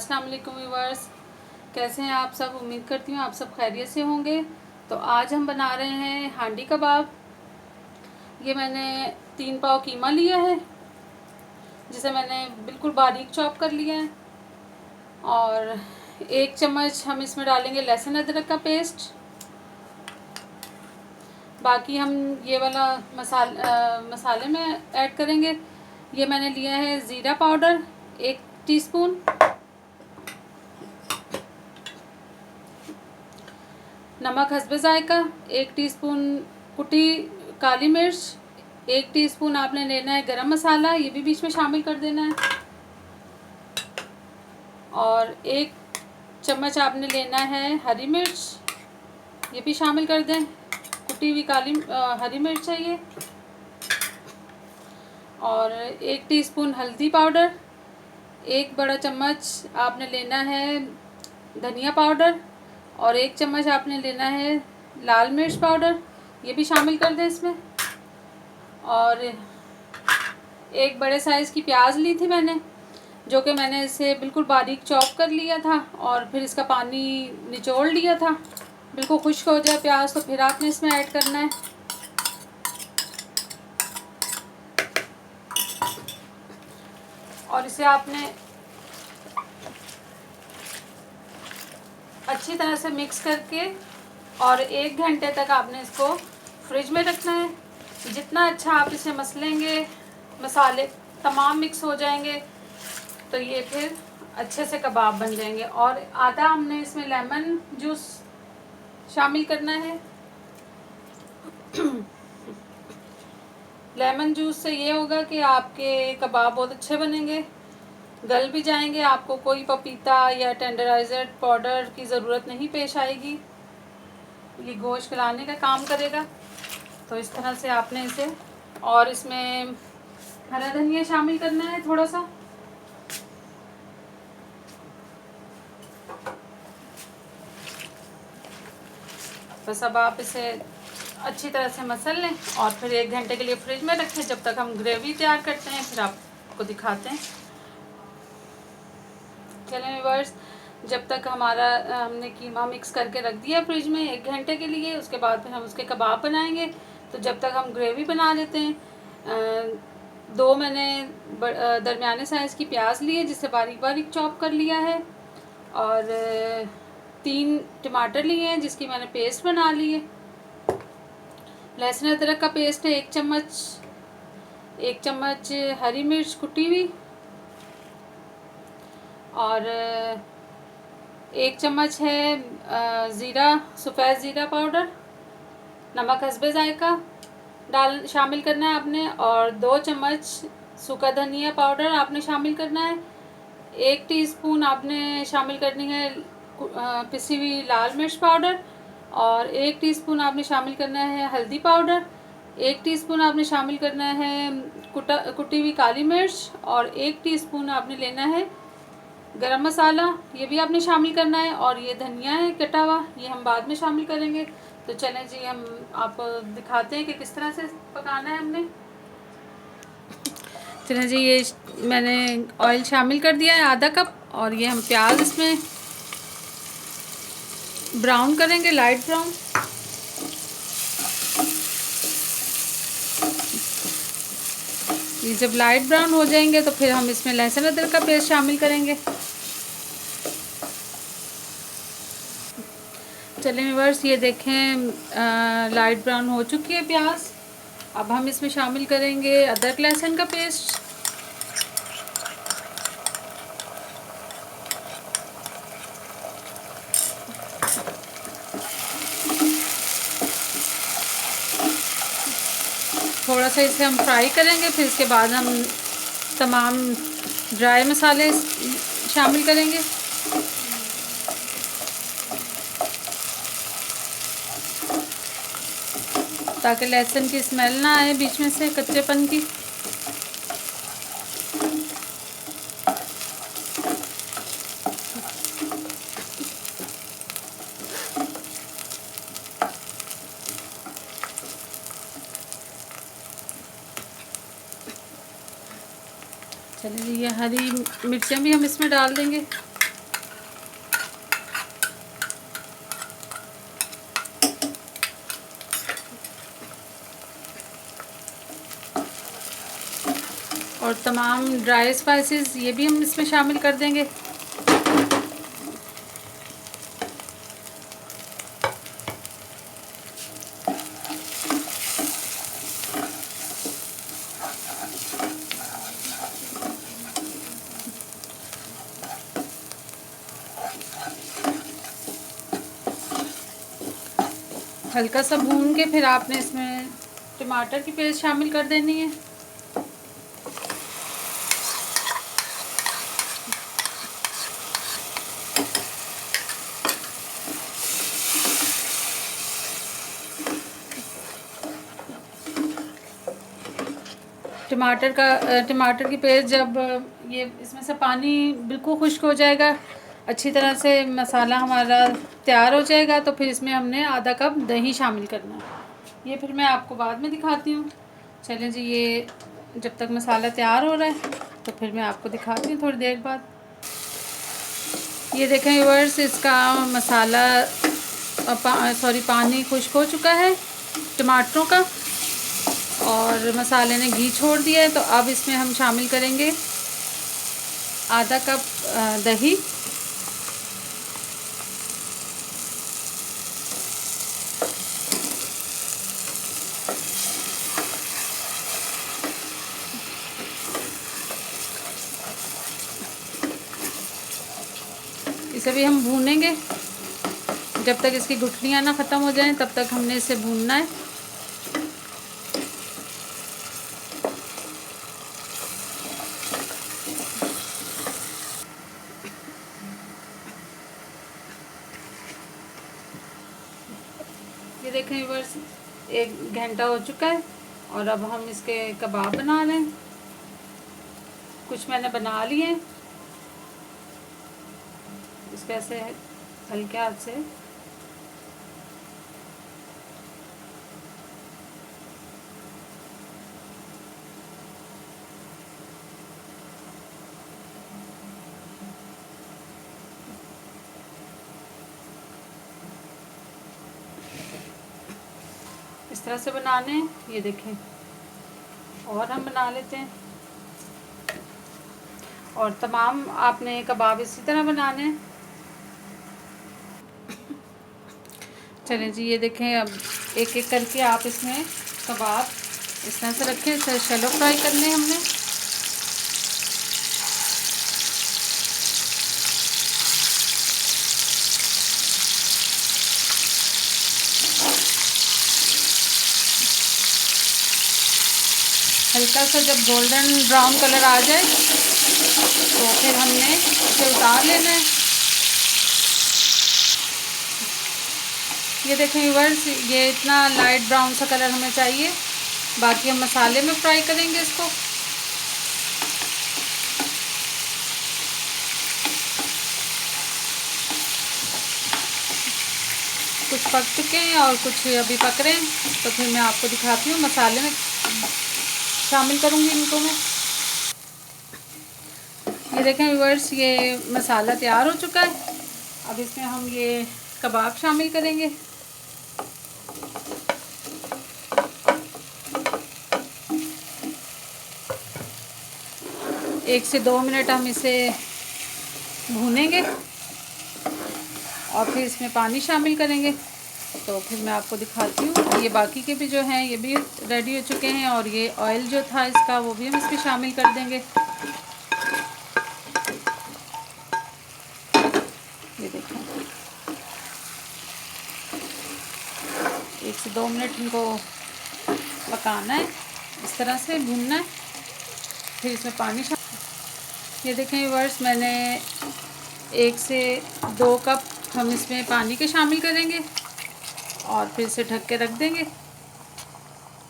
अस्सलाम वालेकुम व्यूअर्स, कैसे हैं आप सब। उम्मीद करती हूँ आप सब खैरियत से होंगे। तो आज हम बना रहे हैं हांडी कबाब। ये मैंने 3 पाव कीमा लिया है, जिसे मैंने बिल्कुल बारीक चॉप कर लिया है। और 1 चम्मच हम इसमें डालेंगे लहसुन अदरक का पेस्ट। बाकी हम ये वाला मसाले में ऐड करेंगे। ये मैंने लिया है ज़ीरा पाउडर 1 टीस्पून, नमक हस्बे जायका 1 टीस्पून, कुटी काली मिर्च 1 टीस्पून आपने लेना है गरम मसाला, ये भी बीच में शामिल कर देना है। और 1 चम्मच आपने लेना है हरी मिर्च, ये भी शामिल कर दें। कुटी हुई हरी मिर्च चाहिए। और 1 टीस्पून हल्दी पाउडर, 1 बड़ा चम्मच आपने लेना है धनिया पाउडर, और 1 चम्मच आपने लेना है लाल मिर्च पाउडर, ये भी शामिल कर दें इसमें। और 1 बड़े साइज़ की प्याज ली थी मैंने, जो कि मैंने इसे बिल्कुल बारीक चॉप कर लिया था और फिर इसका पानी निचोड़ लिया था। बिल्कुल खुश्क हो जाए प्याज तो फिर आपने इसमें ऐड करना है। और इसे आपने अच्छी तरह से मिक्स करके और 1 घंटे तक आपने इसको फ्रिज में रखना है। जितना अच्छा आप इसे मसलेंगे, मसाले तमाम मिक्स हो जाएंगे, तो ये फिर अच्छे से कबाब बन जाएंगे। और आधा हमने इसमें लेमन जूस शामिल करना है। लेमन जूस से ये होगा कि आपके कबाब बहुत अच्छे बनेंगे, गल भी जाएंगे। आपको कोई पपीता या टेंडराइजर पाउडर की ज़रूरत नहीं पेश आएगी, ये गोश्त गलाने का काम करेगा। तो इस तरह से आपने इसे, और इसमें हरा धनिया शामिल करना है थोड़ा सा। बस अब आप इसे अच्छी तरह से मसल लें और फिर 1 घंटे के लिए फ्रिज में रखें, जब तक हम ग्रेवी तैयार करते हैं फिर आपको दिखाते हैं। चलें व्यूअर्स, जब तक हमने कीमा मिक्स करके रख दिया फ्रिज में 1 घंटे के लिए, उसके बाद फिर हम उसके कबाब बनाएंगे। तो जब तक हम ग्रेवी बना लेते हैं। 2 मैंने दरमियाने साइज़ की प्याज ली है, जिसे बारीक बारीक चॉप कर लिया है। और 3 टमाटर लिए हैं, जिसकी मैंने पेस्ट बना ली है। लहसुन अदरक का पेस्ट है 1 चम्मच, 1 चम्मच हरी मिर्च कुटी हुई, और 1 चम्मच है सफ़ेद ज़ीरा पाउडर, नमक हस्बे जायका शामिल करना है आपने। और 2 चम्मच सूखा धनिया पाउडर आपने शामिल करना है। 1 टीस्पून आपने शामिल करनी है पिसी हुई लाल मिर्च पाउडर, और 1 टीस्पून आपने शामिल करना है हल्दी पाउडर, 1 टीस्पून आपने शामिल करना है कुटी हुई काली मिर्च, और 1 टीस्पून आपने लेना है गरम मसाला, ये भी आपने शामिल करना है। और ये धनिया है कटा हुआ, ये हम बाद में शामिल करेंगे। तो चलें जी, हम आपको दिखाते हैं कि किस तरह से पकाना है हमने। चलें जी, ये मैंने ऑयल शामिल कर दिया है आधा कप, और ये हम प्याज इसमें ब्राउन करेंगे, लाइट ब्राउन। ये जब लाइट ब्राउन हो जाएंगे तो फिर हम इसमें लहसुन अदरक का पेस्ट शामिल करेंगे। चलें व्यूअर्स, ये देखें लाइट ब्राउन हो चुकी है प्याज। अब हम इसमें शामिल करेंगे अदरक लहसुन का पेस्ट। थोड़ा सा इसे हम फ्राई करेंगे, फिर इसके बाद हम तमाम ड्राई मसाले शामिल करेंगे। ताकि लहसुन की स्मेल ना आए बीच में से, कच्चेपन की। चलिए, ये हरी मिर्चें भी हम इसमें डाल देंगे। और तमाम ड्राई स्पाइसेस ये भी हम इसमें शामिल कर देंगे। हल्का सा भून के फिर आपने इसमें टमाटर की पेस्ट शामिल कर देनी है। टमाटर की पेस्ट जब ये इसमें से पानी बिल्कुल खुश्क हो जाएगा, अच्छी तरह से मसाला हमारा तैयार हो जाएगा, तो फिर इसमें हमने आधा कप दही शामिल करना है। ये फिर मैं आपको बाद में दिखाती हूँ। चलें जी, ये जब तक मसाला तैयार हो रहा है तो फिर मैं आपको दिखाती हूँ थोड़ी देर बाद। ये देखें व्यूअर्स, इसका मसाला पानी खुश्क हो चुका है टमाटरों का और मसाले ने घी छोड़ दिया है। तो अब इसमें हम शामिल करेंगे आधा कप दही, इसे भी हम भूनेंगे जब तक इसकी गुठलियाँ ना ख़त्म हो जाएं, तब तक हमने इसे भूनना है। ये देखें व्यूअर्स, 1 घंटा हो चुका है और अब हम इसके कबाब बना लें। कुछ मैंने बना लिए हैं, इसको ऐसे हल्के हाथ से इस तरह से बनाने हैं। ये देखें, और हम बना लेते हैं और तमाम आपने कबाब इसी तरह बनाने हैं। चलें जी, ये देखें, अब एक एक करके आप इसमें कबाब इस तरह से रखें। इसे शैलो फ्राई करने हैं हमने। हल्का सा जब गोल्डन ब्राउन कलर आ जाए तो फिर हमने इसे उतार लेना है। ये देखें व्यूअर्स, ये इतना लाइट ब्राउन सा कलर हमें चाहिए। बाकी हम मसाले में फ्राई करेंगे इसको। कुछ पक चुके हैं और कुछ अभी पक रहे हैं, तो फिर मैं आपको दिखाती हूँ। मसाले में शामिल करूँगी इनको मैं। ये देखें व्यूअर्स, ये मसाला तैयार हो चुका है। अब इसमें हम ये कबाब शामिल करेंगे। एक से 2 मिनट हम इसे भूनेंगे और फिर इसमें पानी शामिल करेंगे। तो फिर मैं आपको दिखाती हूँ। ये बाकी के भी जो हैं ये भी रेडी हो चुके हैं और ये ऑयल जो था इसका वो भी हम इसमें शामिल कर देंगे। ये देखें, 1 से 2 मिनट इनको पकाना है, इस तरह से भूनना है। फिर इसमें पानी ये देखें व्यूअर्स, मैंने 1 से 2 कप हम इसमें पानी के शामिल करेंगे और फिर इसे ढक के रख देंगे।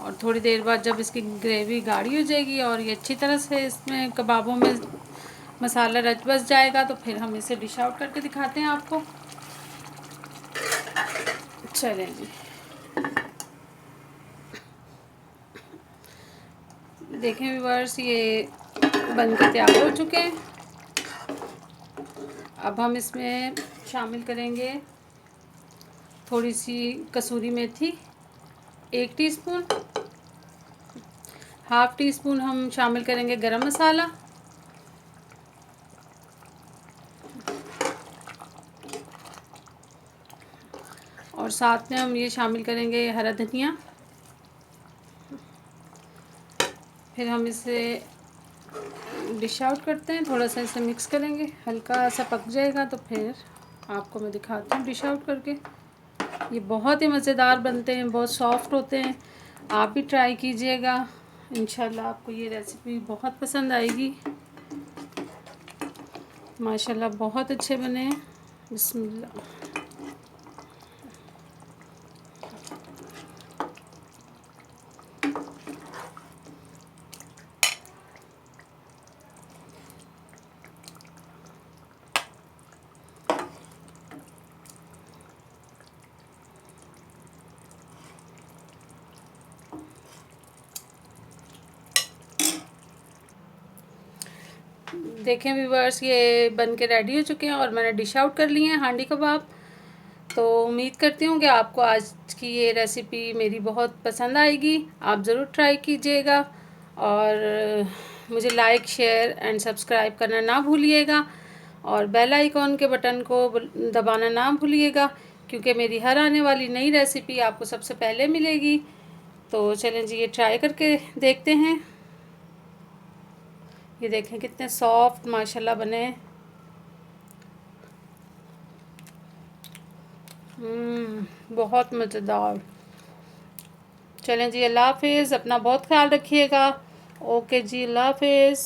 और थोड़ी देर बाद जब इसकी ग्रेवी गाढ़ी हो जाएगी और ये अच्छी तरह से इसमें कबाबों में मसाला रच बस जाएगा, तो फिर हम इसे डिश आउट करके दिखाते हैं आपको। चलें जी, देखें व्यूअर्स, ये बनकर तैयार हो चुके हैं। अब हम इसमें शामिल करेंगे थोड़ी सी कसूरी मेथी, 1 टीस्पून, हाफ़ टी स्पून हम शामिल करेंगे गरम मसाला, और साथ में हम ये शामिल करेंगे हरा धनिया। फिर हम इसे डिश आउट करते हैं, थोड़ा सा इसे मिक्स करेंगे, हल्का सा पक जाएगा तो फिर आपको मैं दिखाती हूँ डिश आउट करके। ये बहुत ही मज़ेदार बनते हैं, बहुत सॉफ्ट होते हैं। आप भी ट्राई कीजिएगा, इंशाल्लाह आपको ये रेसिपी बहुत पसंद आएगी। माशाल्लाह बहुत अच्छे बने हैं। बिस्मिल्लाह। देखें व्यूअर्स, ये बन के रेडी हो चुके हैं और मैंने डिश आउट कर लिए हैं हांडी कबाब। तो उम्मीद करती हूँ कि आपको आज की ये रेसिपी मेरी बहुत पसंद आएगी। आप ज़रूर ट्राई कीजिएगा और मुझे लाइक, शेयर एंड सब्सक्राइब करना ना भूलिएगा, और बेल आइकॉन के बटन को दबाना ना भूलिएगा, क्योंकि मेरी हर आने वाली नई रेसिपी आपको सबसे पहले मिलेगी। तो चलें जी, ये ट्राई करके देखते हैं। ये देखें कितने सॉफ्ट माशाल्लाह बने हैं। बहुत मज़ेदार। चलें जी, अल्लाह हाफिज़। अपना बहुत ख्याल रखिएगा। ओके जी, अल्लाह हाफिज़।